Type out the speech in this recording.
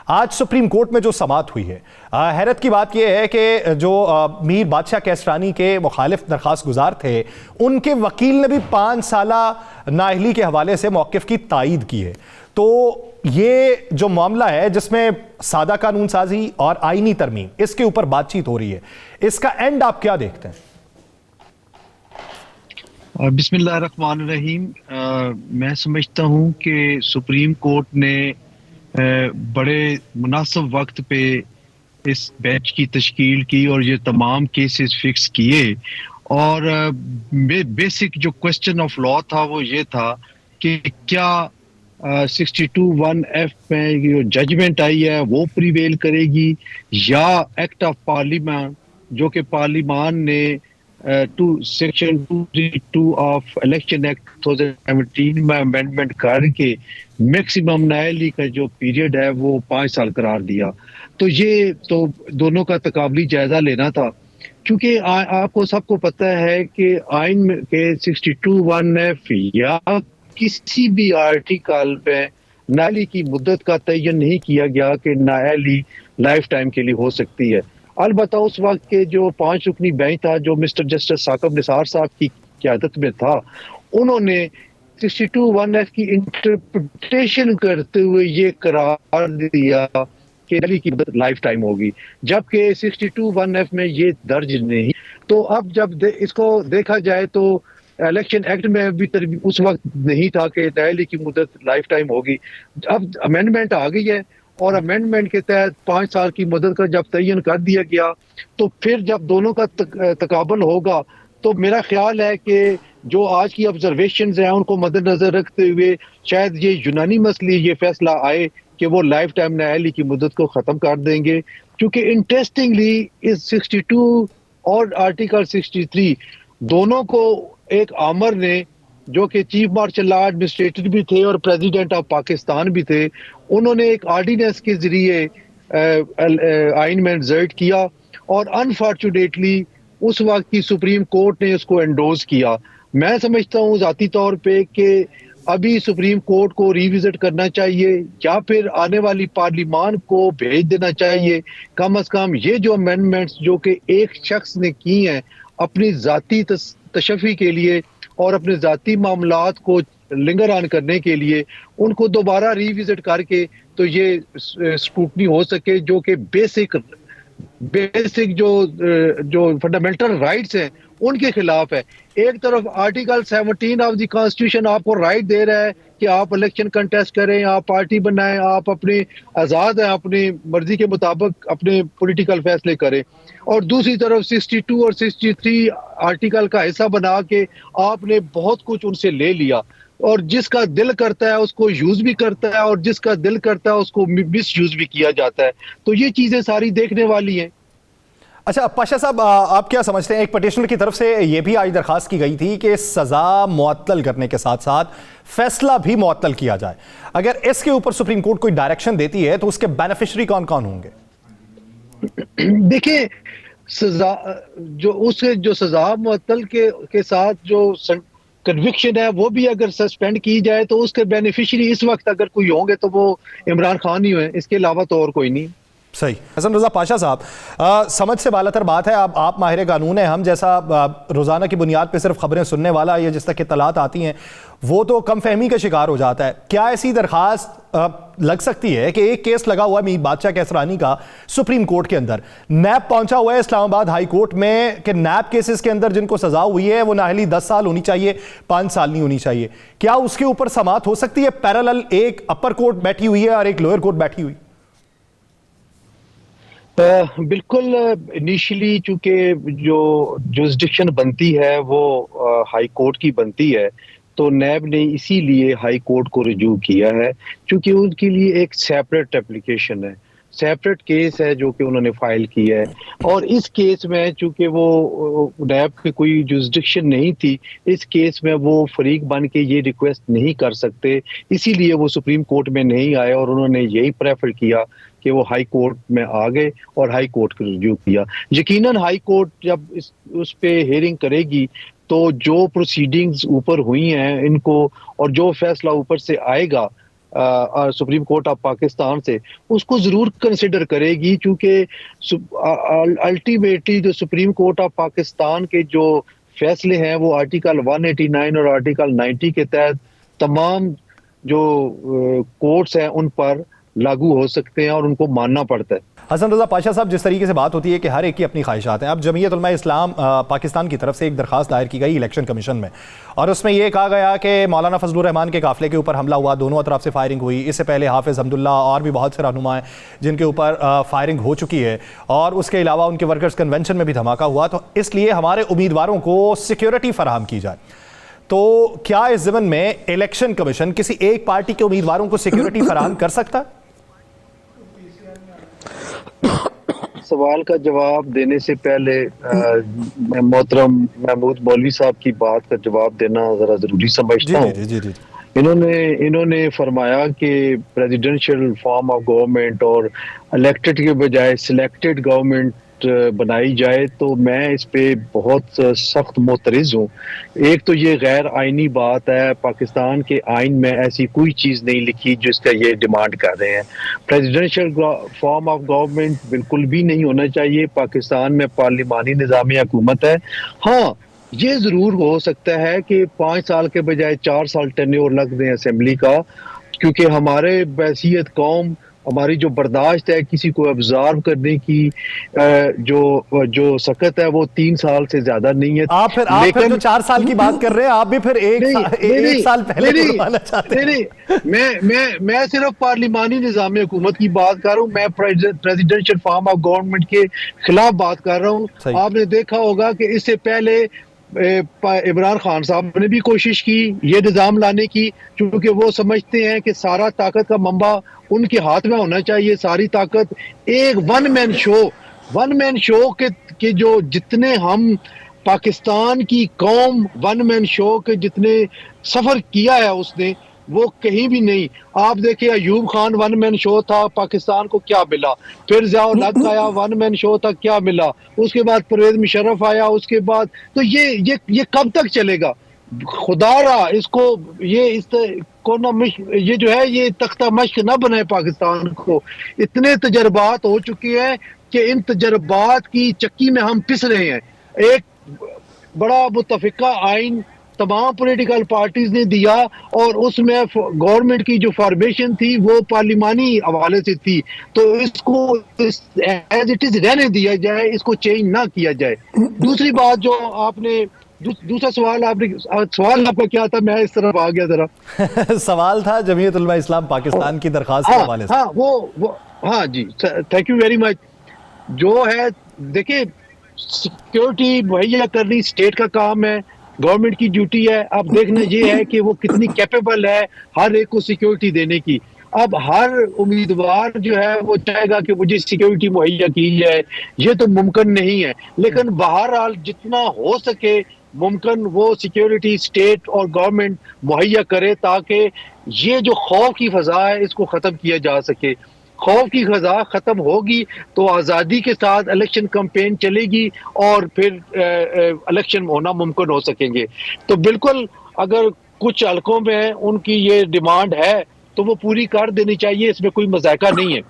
آج supreme court میں جو سماعت ہوئی ہے، حیرت کی بات یہ ہے کہ جو میر بادشاہ کیسرانی کے مخالف درخواست گزار تھے، ان کے وکیل نے بھی 5 سالہ نااہلی کے حوالے سے موقف کی تائید کی ہے۔ تو یہ جو معاملہ ہے جس میں سادہ قانون سازی اور آئینی ترمیم، اس کے اوپر بات چیت ہو رہی ہے، اس کا اینڈ آپ کیا دیکھتے ہیں؟ بسم اللہ الرحمن الرحیم۔ میں سمجھتا ہوں کہ سپریم کورٹ نے بڑے مناسب وقت پہ اس بینچ کی تشکیل کی اور یہ تمام کیسز فکس کیے، اور بیسک جو کوسچن آف لا تھا وہ یہ تھا کہ کیا 62(1)(f) میں جو ججمنٹ آئی ہے وہ پریویل کرے گی، یا ایکٹ آف پارلیمان جو کہ پارلیمان نے سیکشن 232 آف الیکشن ایکٹ 2017 میں امینڈمنٹ کر کے میکسیمم نااہلی کا جو پیریڈ ہے وہ 5 سال قرار دیا۔ تو یہ تو دونوں کا تقابلی جائزہ لینا تھا، کیونکہ آپ کو سب کو پتہ ہے کہ آئین کے 62(1)(f) یا کسی بھی آرٹیکل پہ نااہلی کی مدت کا تعین نہیں کیا گیا کہ نااہلی لائف ٹائم کے لیے ہو سکتی ہے۔ البتہ اس وقت کے جو 5 رکنی بینچ تھا، جو مسٹر جسٹس ثاقب نثار صاحب کی قیادت میں تھا، انہوں نے 62(1)(f) کی انٹرپریٹیشن کرتے ہوئے یہ قرار دیا کہ نااہلی کی مدت لائف ٹائم ہوگی، جبکہ 62(1)(f) میں یہ درج نہیں۔ تو اب جب اس کو دیکھا جائے تو الیکشن ایکٹ میں بھی اس وقت نہیں تھا کہ نااہلی کی مدت لائف ٹائم ہوگی۔ اب امینڈمنٹ آ گئی ہے، اور امینڈمنٹ کے تحت 5 سال کی مدت کا جب تعین کر دیا گیا، تو پھر جب دونوں کا تقابل ہوگا تو میرا خیال ہے کہ جو آج کی آبزرویشنز ہیں ان کو مد نظر رکھتے ہوئے شاید یہ یونانی مسئلے یہ فیصلہ آئے کہ وہ لائف ٹائم نااہلی کی مدت کو ختم کر دیں گے، کیونکہ انٹرسٹنگلی اس 62 اور آرٹیکل 63 دونوں کو ایک آمر نے، جو کہ چیف مارشل لا ایڈمنسٹریٹر بھی تھے اور پریزیڈنٹ آف پاکستان بھی تھے، انہوں نے ایک آرڈیننس کے ذریعے آئین میں انسرٹ کیا، اور انفارچونیٹلی اس وقت کی سپریم کورٹ نے اس کو انڈوز کیا۔ میں سمجھتا ہوں ذاتی طور پہ کہ ابھی سپریم کورٹ کو ریوزٹ کرنا چاہیے، یا پھر آنے والی پارلیمان کو بھیج دینا چاہیے۔ کم از کم یہ جو امینڈمنٹس جو کہ ایک شخص نے کی ہیں اپنی ذاتی تشفی کے لیے اور اپنے ذاتی معاملات کو لنگر آن کرنے کے لیے، ان کو دوبارہ ریوزٹ کر کے تو یہ اسکروٹنی ہو سکے، جو کہ بیسک جو فنڈامنٹل رائٹس ہیں ان کے خلاف ہے۔ ایک طرف آرٹیکل 17 آف دی کانسٹیٹیوشن آپ کو رائٹ دے رہا ہے کہ آپ الیکشن کنٹیسٹ کریں، آپ پارٹی بنائیں، آپ اپنے آزاد ہیں اپنی مرضی کے مطابق اپنے پولیٹیکل فیصلے کریں، اور دوسری طرف 62 اور 63 آرٹیکل کا حصہ بنا کے آپ نے بہت کچھ ان سے لے لیا، اور جس کا دل کرتا ہے اس کو یوز بھی کرتا ہے، اور جس کا دل کرتا ہے اس کو مس یوز بھی کیا جاتا ہے۔ تو یہ چیزیں ساری دیکھنے والی ہیں۔ اچھا پاشا صاحب، آپ کیا سمجھتے ہیں؟ ایک پٹیشنر کی طرف سے یہ بھی آج درخواست کی گئی تھی کہ سزا معطل کرنے کے ساتھ ساتھ فیصلہ بھی معطل کیا جائے۔ اگر اس کے اوپر سپریم کورٹ کوئی ڈائریکشن دیتی ہے تو اس کے بینیفیشری کون کون ہوں گے؟ دیکھیں، جو سزا معطل کے ساتھ جو کنوکشن ہے وہ بھی اگر سسپینڈ کی جائے تو اس کے بینیفیشری اس وقت اگر کوئی ہوں گے تو وہ عمران خان ہی ہوئے، اس کے علاوہ تو اور کوئی نہیں۔ صحیح۔ حسن رضا پاشا صاحب، سمجھ سے بالاتر بات ہے، آپ ماہر قانون ہیں، ہم جیسا روزانہ کی بنیاد پہ صرف خبریں سننے والا یا جس تک اطلاعات آتی ہیں وہ تو کم فہمی کا شکار ہو جاتا ہے۔ کیا ایسی درخواست لگ سکتی ہے کہ ایک کیس لگا ہوا ہے میر بادشاہ کیسرانی کا سپریم کورٹ کے اندر، نیب پہنچا ہوا ہے اسلام آباد ہائی کورٹ میں کہ نیب کیسز کے اندر جن کو سزا ہوئی ہے وہ نااہلی 10 سال ہونی چاہیے، 5 سال نہیں ہونی چاہیے، کیا اس کے اوپر سماعت ہو سکتی ہے؟ پیرالل ایک اپر کورٹ بیٹھی ہوئی ہے اور ایک لوئر کورٹ بیٹھی ہوئی؟ بالکل، انیشلی چونکہ جو جورسڈکشن بنتی ہے وہ ہائی کورٹ کی بنتی ہے، تو نیب نے اسی لیے ہائی کورٹ کو رجوع کیا ہے، چونکہ ان کے لیے ایک سیپریٹ اپلیکیشن ہے، سیپریٹ کیس ہے جو کہ انہوں نے فائل کی ہے، اور اس کیس میں چونکہ وہ نیب کی کوئی جورسڈکشن نہیں تھی، اس کیس میں وہ فریق بن کے یہ ریکویسٹ نہیں کر سکتے، اسی لیے وہ سپریم کورٹ میں نہیں آئے، اور انہوں نے یہی پریفر کیا کہ وہ ہائی کورٹ میں آ گئے اور ہائی کورٹ کو رجوع کیا۔ یقیناً ہائی کورٹ جب اس پہ ہیئرنگ کرے گی تو جو پروسیڈنگز اوپر ہوئی ہیں ان کو، اور جو فیصلہ اوپر سے آئے گا سپریم کورٹ آف پاکستان سے، اس کو ضرور کنسیڈر کرے گی، چونکہ الٹیمیٹلی جو سپریم کورٹ آف پاکستان کے جو فیصلے ہیں وہ آرٹیکل 189 اور آرٹیکل 90 کے تحت تمام جو کورٹس ہیں ان پر لاگو ہو سکتے ہیں اور ان کو ماننا پڑتا ہے۔ حسن رضا پاشا صاحب، جس طریقے سے بات ہوتی ہے کہ ہر ایک کی اپنی خواہشات ہیں، اب جمعیت علماء اسلام پاکستان کی طرف سے ایک درخواست دائر کی گئی الیکشن کمیشن میں، اور اس میں یہ کہا گیا کہ مولانا فضل الرحمان کے قافلے کے اوپر حملہ ہوا، دونوں اطراف سے فائرنگ ہوئی، اس سے پہلے حافظ حمداللہ اور بھی بہت سے رہنما ہیں جن کے اوپر فائرنگ ہو چکی ہے، اور اس کے علاوہ ان کے ورکرز کنونشن میں بھی دھماکہ ہوا، تو اس لیے ہمارے امیدواروں کو سیکیورٹی فراہم کی جائے۔ تو کیا اس ضمن میں الیکشن کمیشن کسی ایک پارٹی کے امیدواروں کو سیکیورٹی فراہم کر سکتا ہے؟ سوال کا جواب دینے سے پہلے میں محترم محمود مولوی صاحب کی بات کا جواب دینا ذرا ضروری سمجھتا ہوں۔ جی جی جی۔ انہوں نے فرمایا کہ پریزیڈنشل فارم آف گورنمنٹ اور الیکٹڈ کے بجائے سلیکٹڈ گورنمنٹ بنائی جائے، تو میں اس پہ بہت سخت معترض ہوں۔ ایک تو یہ غیر آئینی بات ہے، پاکستان کے آئین میں ایسی کوئی چیز نہیں لکھی جس کا یہ ڈیمانڈ کر رہے ہیں۔ پریزیڈنشل فارم آف گورنمنٹ بالکل بھی نہیں ہونا چاہیے، پاکستان میں پارلیمانی نظام حکومت ہے۔ ہاں، یہ ضرور ہو سکتا ہے کہ 5 سال کے بجائے 4 سال ٹینیور لگ دیں اسمبلی کا، کیونکہ ہمارے بحیثیت قوم ہماری جو برداشت ہے کسی کو ابزارو کرنے کی جو سخت ہے وہ 3 سال سے زیادہ نہیں ہے۔ آپ پھر جو 4 سال کی بات کر رہے ہیں، آپ بھی پھر ایک سال پہلے بڑھوانا چاہتے ہیں۔ میں صرف پارلیمانی نظام حکومت کی بات کر رہا ہوں، میں پریزیڈنشل فارم آف گورنمنٹ کے خلاف بات کر رہا ہوں۔ آپ نے دیکھا ہوگا کہ اس سے پہلے عمران خان صاحب نے بھی کوشش کی یہ نظام لانے کی، کیونکہ وہ سمجھتے ہیں کہ سارا طاقت کا منبع ان کے ہاتھ میں ہونا چاہیے، ساری طاقت ایک ون مین شو کے جو جتنے ہم پاکستان کی قوم ون مین شو کے جتنے سفر کیا ہے اس نے، وہ کہیں بھی نہیں۔ آپ دیکھیں ایوب خان ون مین شو تھا، پاکستان کو کیا ملا؟ پھر ضیاء الحق آیا، ون مین شو تھا، کیا ملا؟ اس کے بعد پرویز مشرف آیا، اس کے بعد تو یہ کب تک چلے گا؟ خدا رہا اس کو یہ جو ہے یہ تختہ مشق نہ بنائے پاکستان کو۔ اتنے تجربات ہو چکے ہیں کہ ان تجربات کی چکی میں ہم پس رہے ہیں۔ ایک بڑا متفقہ آئین تمام پولیٹیکل پارٹیز نے دیا، اور اس میں گورنمنٹ کی جو فارمیشن تھی وہ پارلیمانی حوالے سے تھی، تو اس کو ایز اٹ از رہنے دیا جائے، اس کو چینج نہ کیا جائے۔ دوسری بات جو آپ نے دوسرا سوال آپ کا کیا تھا؟ میں اس طرف آ گیا ذرا۔ سوال تھا جمعیت علماء اسلام پاکستان کی درخواست کے حوالے سے۔ ہاں جی، تھینک یو ویری مچ۔ جو ہے دیکھیں، سیکیورٹی مہیا کرنی اسٹیٹ کا کام ہے، گورنمنٹ کی ڈیوٹی ہے۔ اب دیکھنا یہ ہے کہ وہ کتنی کیپیبل ہے ہر ایک کو سیکیورٹی دینے کی۔ اب ہر امیدوار جو ہے وہ چاہے گا کہ مجھے سیکیورٹی مہیا کی جائے، یہ تو ممکن نہیں ہے، لیکن بہرحال جتنا ہو سکے ممکن وہ سیکیورٹی اسٹیٹ اور گورنمنٹ مہیا کرے، تاکہ یہ جو خوف کی فضا ہے اس کو ختم کیا جا سکے۔ خوف کی فضا ختم ہوگی تو آزادی کے ساتھ الیکشن کمپین چلے گی، اور پھر الیکشن ہونا ممکن ہو سکیں گے۔ تو بالکل اگر کچھ حلقوں میں ان کی یہ ڈیمانڈ ہے تو وہ پوری کر دینی چاہیے، اس میں کوئی مذائقہ نہیں ہے۔